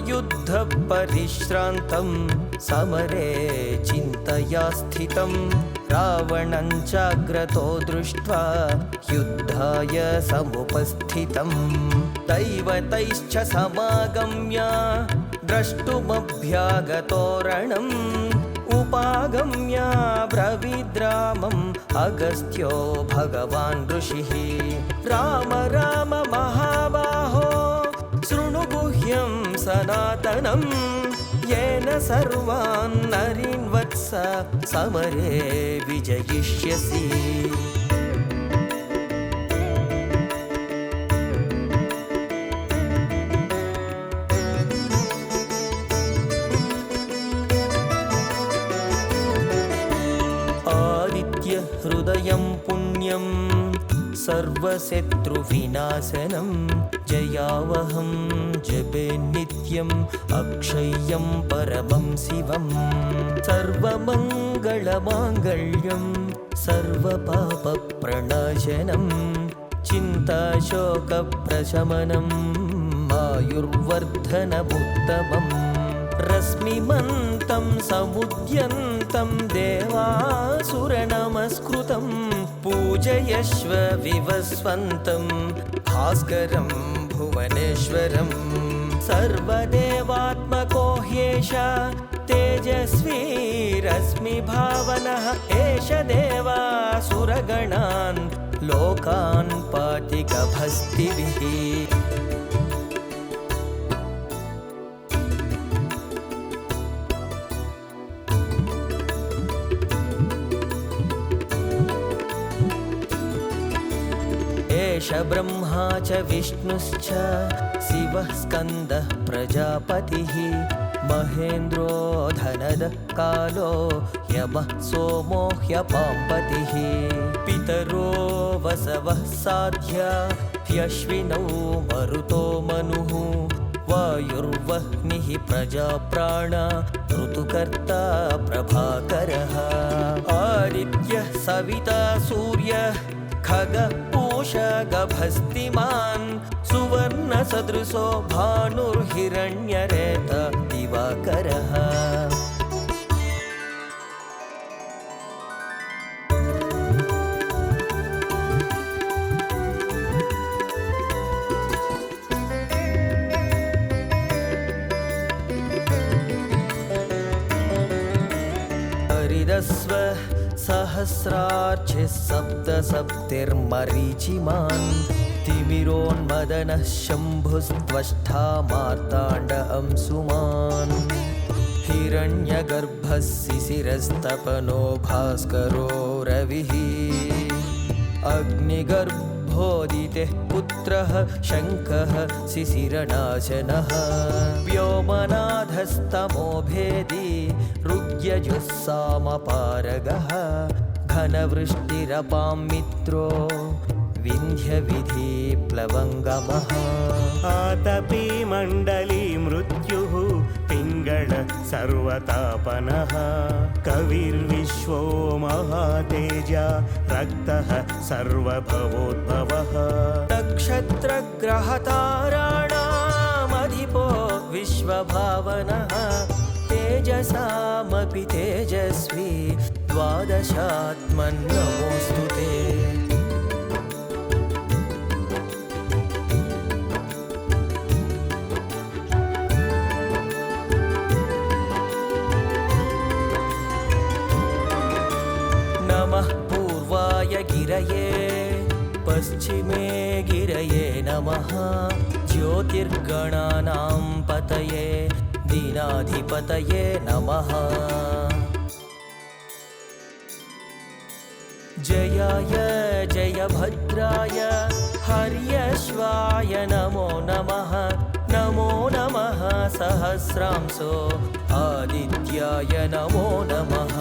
युद्धपरिश्रान्तं समरे चिन्तया स्थितं रावणं चाग्रतो दृष्ट्वा युद्धाय समुपस्थितं दैवतैश्च समागम्य द्रष्टुमभ्यागतो रणम् उपागम्य ब्रवीद्रामम् अगस्त्यो भगवान् ऋषिः राम राम महाबाहो शृणु गुह्यं सनातनं येन सर्वान् नरीन् वत्स समरे विजयिष्यसि हृदयं पुण्यं सर्वशत्रुविनाशनं जयावहं जपे नित्यम् अक्षय्यं परमं शिवं सर्वमङ्गलमाङ्गल्यं सर्वपापप्रणाशनं चिन्ताशोकप्रशमनम् आयुर्वर्धनमुत्तमम् रश्मिमन्तं समुद्यन्तं देवासुरनमस्कृतं पूजयश्व विवस्वन्तं भास्करं भुवनेश्वरं सर्वदेवात्मको ह्येष तेजस्वी रश्मिभावनः एष देवासुरगणान् लोकान् पाति गभस्तिभिः एष ब्रह्मा च विष्णुश्च शिवः स्कन्दः प्रजापतिः महेन्द्रो धनदः कालो यमः सोमो ह्यपाम्पतिः पितरो वसवः साध्या ह्यश्विनौ मरुतो मनुः वायुर्वह्निः प्रजाप्राणा ऋतुकर्ता प्रभाकरः आदित्यः सविता सूर्यः खगः पूषगभस्तिमान् सुवर्णसदृशो भानुर्हिरण्यरेत दिवाकरः हरिदस्व सहस्रार्चिः सप्तसप्तिर्मरीचिमान् तिमिरोन्मदनः शम्भुस्त्वष्टा मार्ताण्ड अंशुमान् हिरण्यगर्भः शिशिरस्तपनो भास्करो रविः अग्निगर्भोदितेः पुत्रः शङ्खः शिशिरनाशनः व्योमनाथस्तमो भेदी ऋग्यजुस्सामपारगः घनवृष्टिरपां मित्रो विन्ध्यविधि प्लवङ्गमः आतपी मण्डली मृत्युः पिङ्गळ सर्वतापनः कविर्विश्वो महातेजा रक्तः सर्वभवोद्भवः नक्षत्रग्रहताराणामधिपो विश्वभावनः तेजसामपि तेजस्वी द्वादशात्मन्नमोऽस्तु ते नमः पूर्वाय गिरये पश्चिमे गिरये नमः ज्योतिर्गणानां पतये दीनाधिपतये नमः जयाय जयभद्राय हर्यश्वाय नमो नमः नमो नमः सहस्रांशो आदित्याय नमो नमः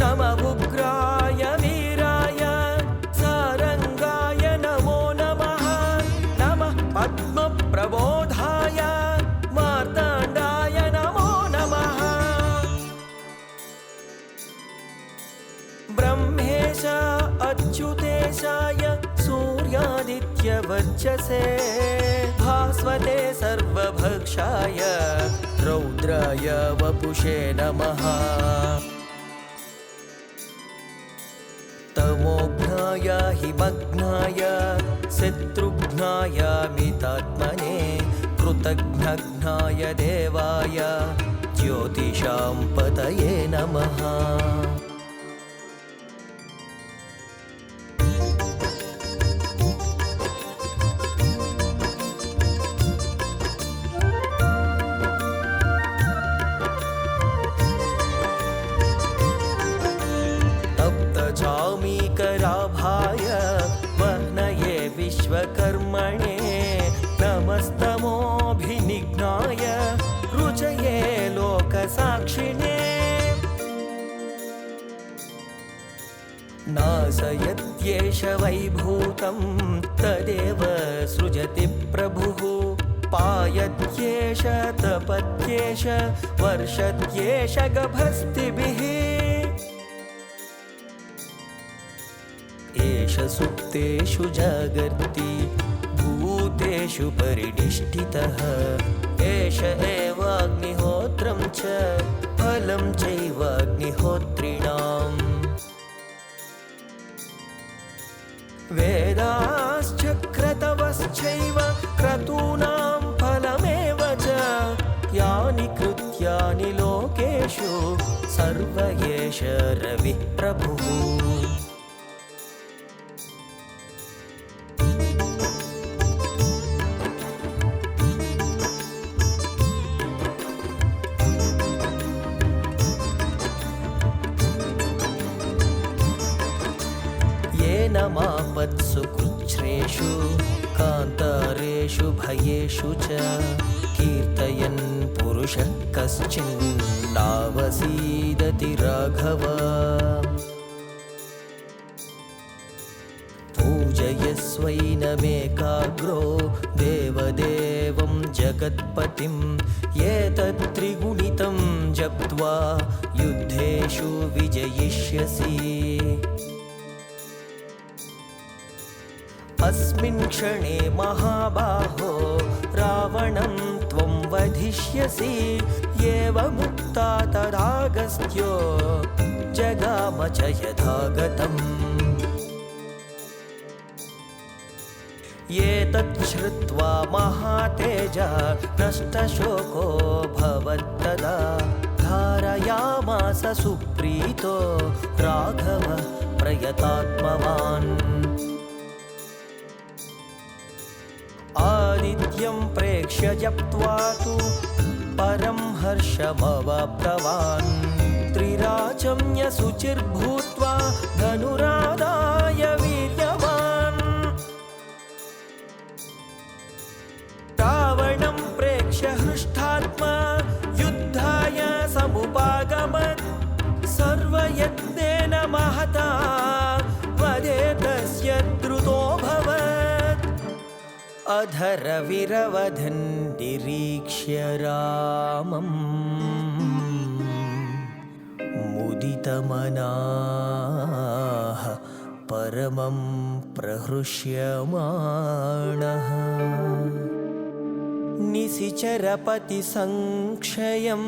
नमः उग्राय वीराय सारंगाय नमो नमः नमः पद्मप्रबोधाय मार्ताण्डाय नमो नमः ब्रह्मेश अच्युतेशाय सूर्यादित्य वर्चसे भास्वते सर्वभक्षाय रौद्राय वपुषे नमः तमोघ्नाय हिमग्नाय शत्रुघ्नाय मितात्मने कृतघ्नघ्नाय देवाय ज्योतिषां पतये नमः तप्तचामीकराभाय वर्णये विश्वकर्मणे नमस्तमोऽभिनिघ्नाय रुचये लोकसाक्षिणे नाशयत्येष वैभूतं तदेव सृजति प्रभुः पायत्येष तपत्येष वर्षत्येष गभस्तिभिः एष सुप्तेषु जागर्ति भूतेषु परिनिष्ठितः एष एवाग्निहोत्रं च फलं चैवाग्निहोत्रिणाम् वेदाश्च क्रतवश्चैव क्रतूनां फलमेव च यानि कृत्यानि लोकेषु सर्व एष रविः प्रभुः मापत्सु कृच्छ्रेषु कान्तारेषु भयेषु च कीर्तयन् पुरुषः कश्चिन्नावसीदति राघव पूजयस्वैनमेकाग्रो देवदेवं जगत्पतिं एतत्त्रिगुणितं जप्त्वा युद्धेषु विजयिष्यसि अस्मिन् क्षणे महाबाहो रावणं त्वं वधिष्यसि एवमुक्ता तदागस्त्यो जगाम च यथागतम् एतत् श्रुत्वा महातेजा नष्टशोको भवत्तदा धारयामास सुप्रीतो राघवः प्रयतात्मवान् आदित्यं प्रेक्ष्य जप्त्वा तु परं हर्षमवाप्तवान् त्रिराचम्य शुचिर्भूत्वा धनुरादाय वीर्यवान् रावणं प्रेक्ष्य हृष्टात्मा युद्धाय समुपागमत् सर्वयत्नेन महता वधे तस्य द्रुतोऽभवत् अधरविरवधन् निरीक्ष्य रामम् मुदितमनाः परमं प्रहृष्यमाणः निशिचरपतिसंक्षयं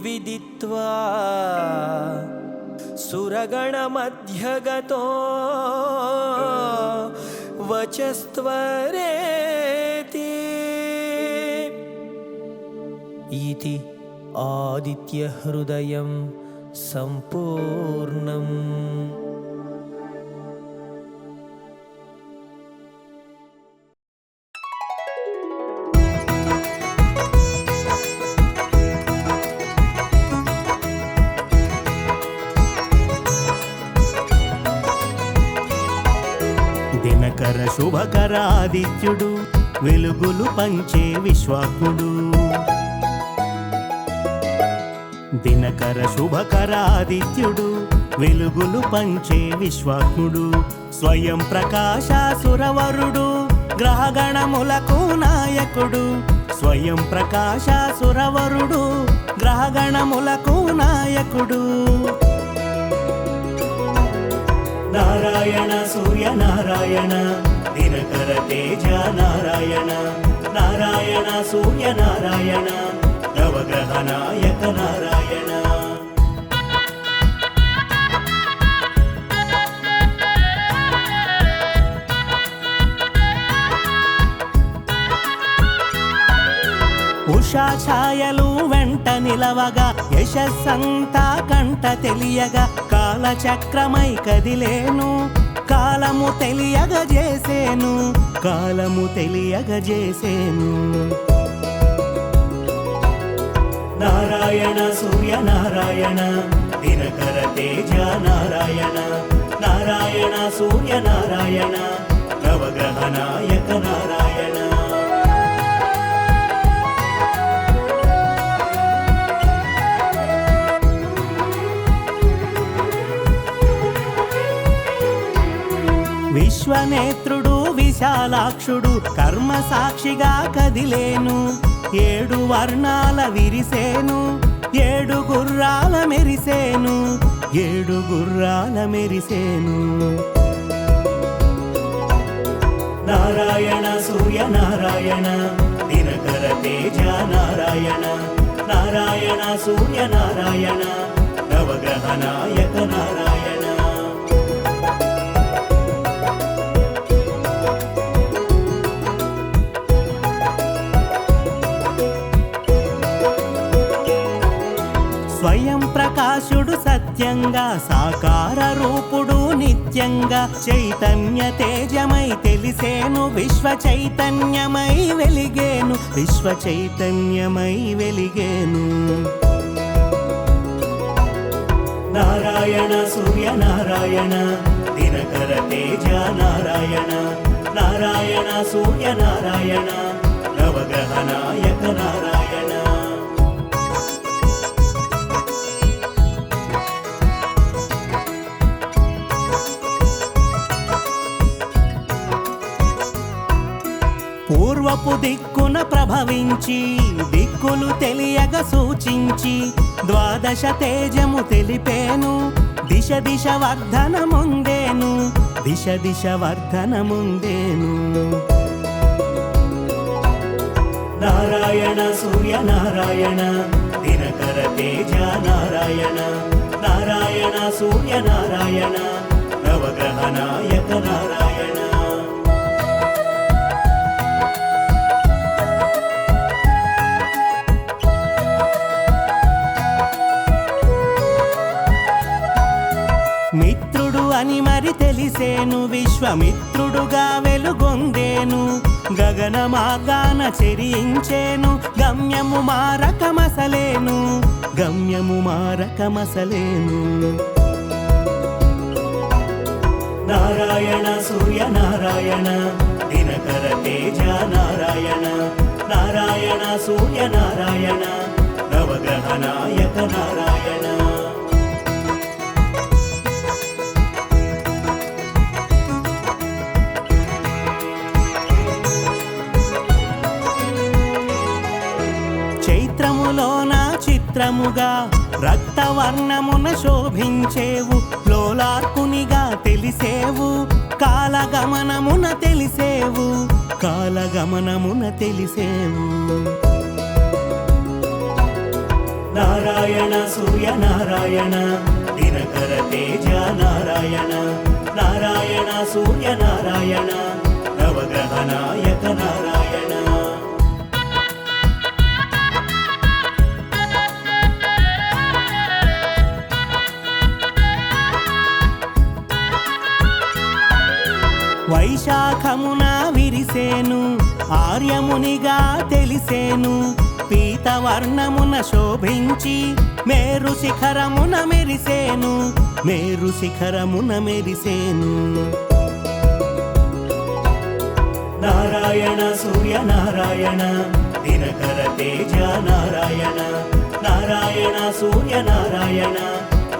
विदित्वा सुरगणमध्यगतो वचस्त्वरेति इति आदित्यहृदयं सम्पूर्णम्। దినకర శుభకరాదిత్యుడు వెలుగులు పంచే విశ్వాత్ముడు. దినకర శుభకరాదిత్యుడు వెలుగులు పంచే విశ్వాత్ముడు. స్వయం ప్రకాశసురవరుడు గ్రహగణములకు నాయకుడు. స్వయం ప్రకాశసురవరుడు గ్రహగణములకు నాయకుడు. నారాయణ సూర్య నారాయణ దినకర తేజ నారాయణ నారాయణ సూర్య నారాయణ నవగ్రహ నాయక నారాయణ ఉషా ఛాయలు వెంట నిలవగా యశస్సంతా కంట తెలియగా కాలచక్రమై కదిలేను కాలము తెలియగజేసేను కాలము తెలియగజేసేను నారాయణ సూర్య నారాయణ దినకర తేజ నారాయణ నారాయణ సూర్య నారాయణ నవగ్రహ నాయక నారాయణ విశ్వనేత్రుడు విశాలాక్షుడు కర్మ సాక్షిగా కదిలేను ఏడు వర్ణాల విరిసేను ఏడు గుర్రాల మెరిసేను ఏడు గుర్రాల మెరిసేను నారాయణ సూర్య నారాయణ దినకర తేజ నారాయణ నారాయణ సూర్య నారాయణ నవగ్రహ నాయక నారాయణ స్వయం ప్రకాశుడు సత్యంగా సాకార రూపుడు నిత్యంగా చైతన్య తేజమై తెలిసేను విశ్వ చైతన్యమై వెలిగేను విశ్వ చైతన్యమై వెలిగేను నారాయణ సూర్య నారాయణ దినకర తేజ నారాయణ నారాయణ సూర్య నారాయణ నవగ్రహ నాయక నారాయణ పూర్వపు దిక్కున ప్రభవించి దిక్కులు తెలియగ సూచించి ద్వాదశ తేజము తెలిపేను దిశ దిశ వర్ధనముందేను దిశ దిశ వర్ధనముందేను నారాయణ సూర్య నారాయణ దినకర తేజ నారాయణ నారాయణ సూర్య నారాయణ నవగ్రహ నాయక నారాయణ మిత్రుడు అని మరి తెలిసేను విశ్వమిత్రుడుగా వెలుగొందేను గగన మార్గాన చెరించేను గమ్యము మారకమసలేను గమ్యము మారకమసలేను నారాయణ సూర్య నారాయణ దినకర తేజ నారాయణ నారాయణ సూర్య నారాయణ నవగ్రహ నాయక నారాయణ చైత్రములోన చిత్రముగా రక్తవర్ణమున శోభించేవు లోలార్కునిగా తెలిసేవు కాలగమనమున తెలిసేవు కాలగమనమున తెలిసేవు నారాయణ సూర్య నారాయణ దినకర తేజ నారాయణ నారాయణ సూర్య నారాయణ నవగ్రహ నాయక నారాయణ వైశాఖమున విరిసేను ఆర్యమునిగా తెలిసేను పీతవర్ణమున శోభించి మేరు శిఖరమున మెరిసేను మేరు శిఖరమున మెరిసేను నారాయణ సూర్య నారాయణ దినకర తేజ నారాయణ నారాయణ సూర్య నారాయణ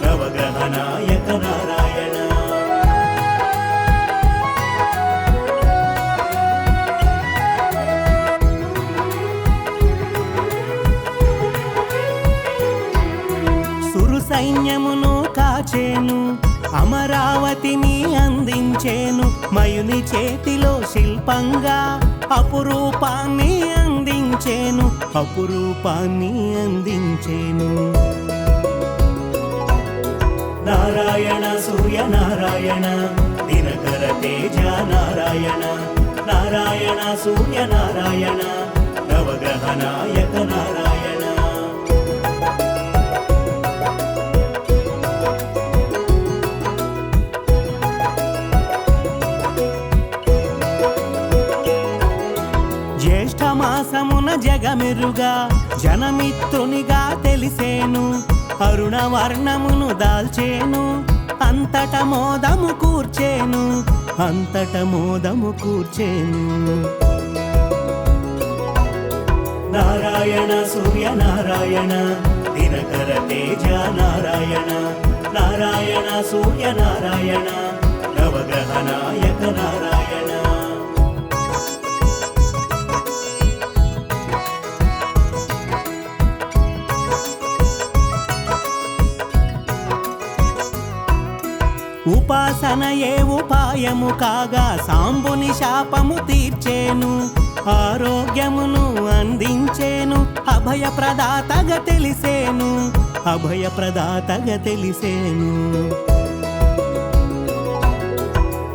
నవగ్రహ నాయక నారాయణ సైన్యమును కాచేను అమరావతిని అందించేను మయుని చేతిలో శిల్పంగా, అపురూపాన్ని అందించేను, అపురూపాన్ని అందించేను. నారాయణ సూర్య నారాయణ దినకర తేజ నారాయణ, నారాయణ సూర్య నారాయణ నవగ్రహ నాయక నారాయణ. జ్యేష్ఠమాసమున జగమెరుగా జనమిత్రునిగా తెలిసేను, అరుణవర్ణమును దాల్చేను, అంతట మోదము కూర్చేను, అంతట మోదము కూర్చేను. నారాయణ సూర్య నారాయణ దినకర తేజ నారాయణ, నారాయణ సూర్య నారాయణ నవగ్రహ నాయక నారాయణ. ఉపాసనయే ఉపాయము కాగా సాంబుని శాపము తీర్చేను, ఆరోగ్యమును అందించేను, అభయప్రదాతగా తెలిసేను, అభయప్రదాతగా తెలిసేను.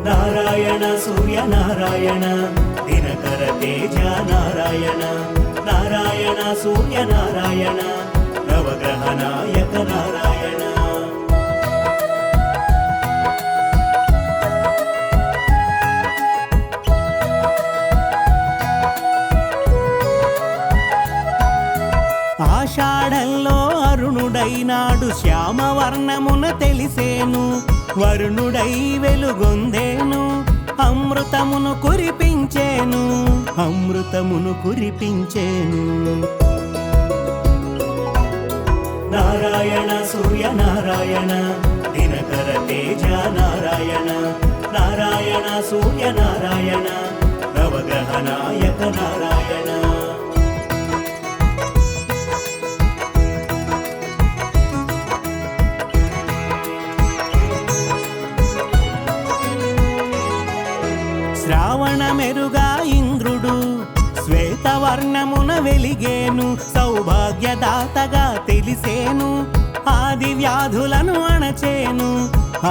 నారాయణ సూర్య నారాయణ దినకర తేజ నారాయణ, నారాయణ సూర్య నారాయణ నవగ్రహ నాయక నారాయణ. ఆషాఢంలో అరుణుడైనాడు శ్యామవర్ణమున తెలిసేను, వరుణుడై వెలుగొందేను, అమృతమును కురిపించేను, అమృతమును కురిపించేను. నారాయణ సూర్య నారాయణ దినకర తేజ నారాయణ, నారాయణ సూర్య నారాయణ నవగ్రహ నాయక నారాయణ. శ్రావణ మెరుగా ఇంద్రుడు శ్వేతవర్ణమున వెలిగేను, సౌభాగ్యదాతగా తెలిసేను, ఆది వ్యాధులను అణచేను,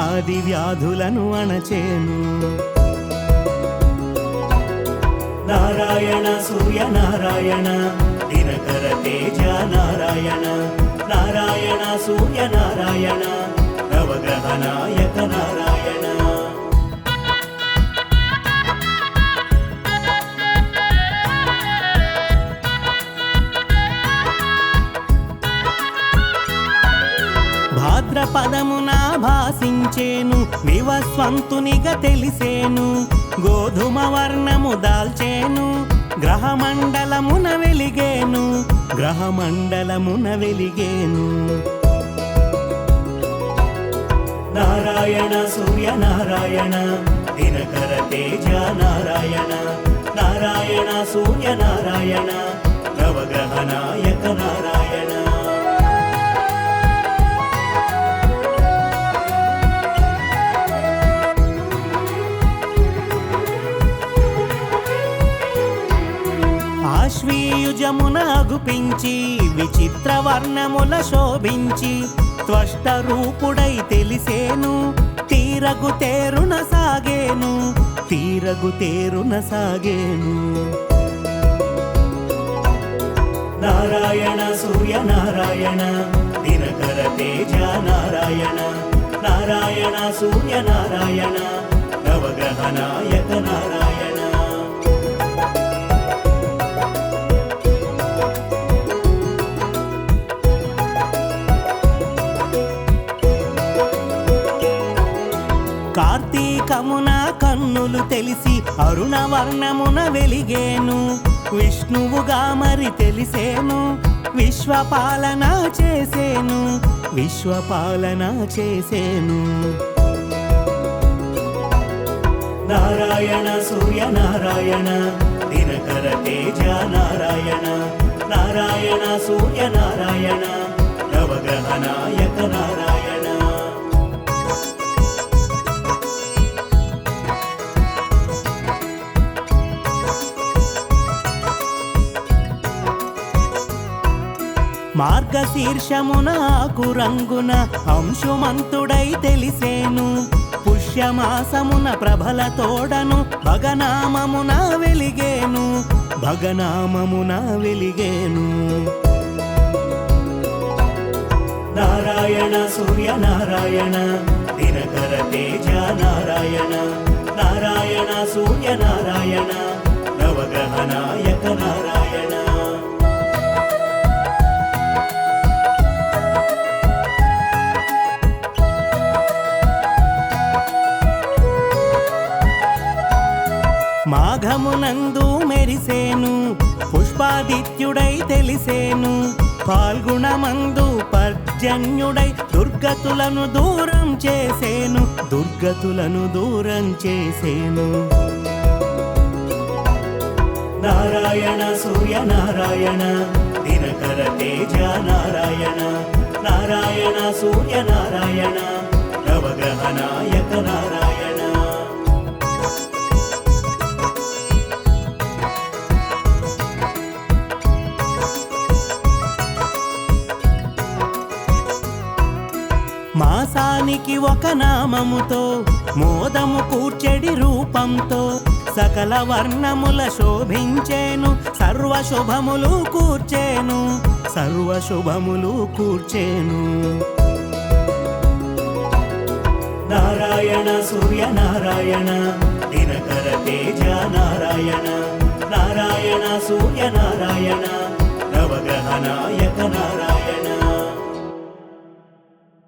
ఆది వ్యాధులను అణచేను. నారాయణ సూర్య నారాయణ దినకర తేజ నారాయణ, నారాయణ సూర్య నారాయణ నవగ్రహ నాయక నారాయణ. భాద్రపదమున భాసించేను, వివస్వంతునిగా తెలిసేను, గోధుమ వర్ణము దాల్చేను, గ్రహమండలమున వెలిగేను, గ్రహమండలమున వెలిగేను. నారాయణ సూర్య నారాయణ దినకర తేజ నారాయణ, నారాయణ సూర్య నారాయణ నవగ్రహ నాయక నారాయణ. ఆశ్వీయుజమున అగుపించి విచిత్ర వర్ణముల శోభించి, త్వష్ట రూపుడై తెలిసేను, తీరగు తేరున సాగేను, తీరగు తేరున సాగేను. నారాయణ సూర్య నారాయణ దినకర తేజ నారాయణ, నారాయణ సూర్య నారాయణ నవగ్రహ నాయక నారాయణ. కార్తీకమున కన్నులు తెలిసి అరుణవర్ణమున వెలిగేను, విష్ణువుగా మరి తెలిసేను, విశ్వపాలన చేసేను, విశ్వపాలన చేసేను. నారాయణ సూర్య నారాయణ దినకర తేజ నారాయణ, నారాయణ సూర్య నారాయణ నవగ్రహ నాయక నారాయణ. మార్గశీర్షమున ఆకు రంగున అంశుమంతుడై తెలిసేను. పుష్యమాసమున ప్రభల తోడను భగనామమున వెలిగేను. భగనామమున వెలిగేను. నారాయణ సూర్య నారాయణ దినకర తేజ నారాయణ. నారాయణ సూర్య నారాయణ నవగ్రహ నాయక నారాయణ. మాఘమునందు మెరిసేను పుష్పాదిత్యుడై తెలిసేను. పాల్గుణమందు పర్జన్యుడై దుర్గతులను దూరం చేసేను. దుర్గతులను దూరం చేసేను. నారాయణ సూర్య నారాయణ దినకర తేజ నారాయణ. నారాయణ సూర్య నారాయణ నవగ్రహ నాయక నారాయణ. మాసానికి ఒక నామముతో మోదము కూర్చెడి రూపంతో సకల వర్ణముల శోభించేను. సర్వశుభములు కూర్చేను. సర్వశుభములు కూర్చేను. నారాయణ సూర్య నారాయణ దినకర తేజ నారాయణ. నారాయణ సూర్య నారాయణ నవగ్రహ నాయక నారాయణ.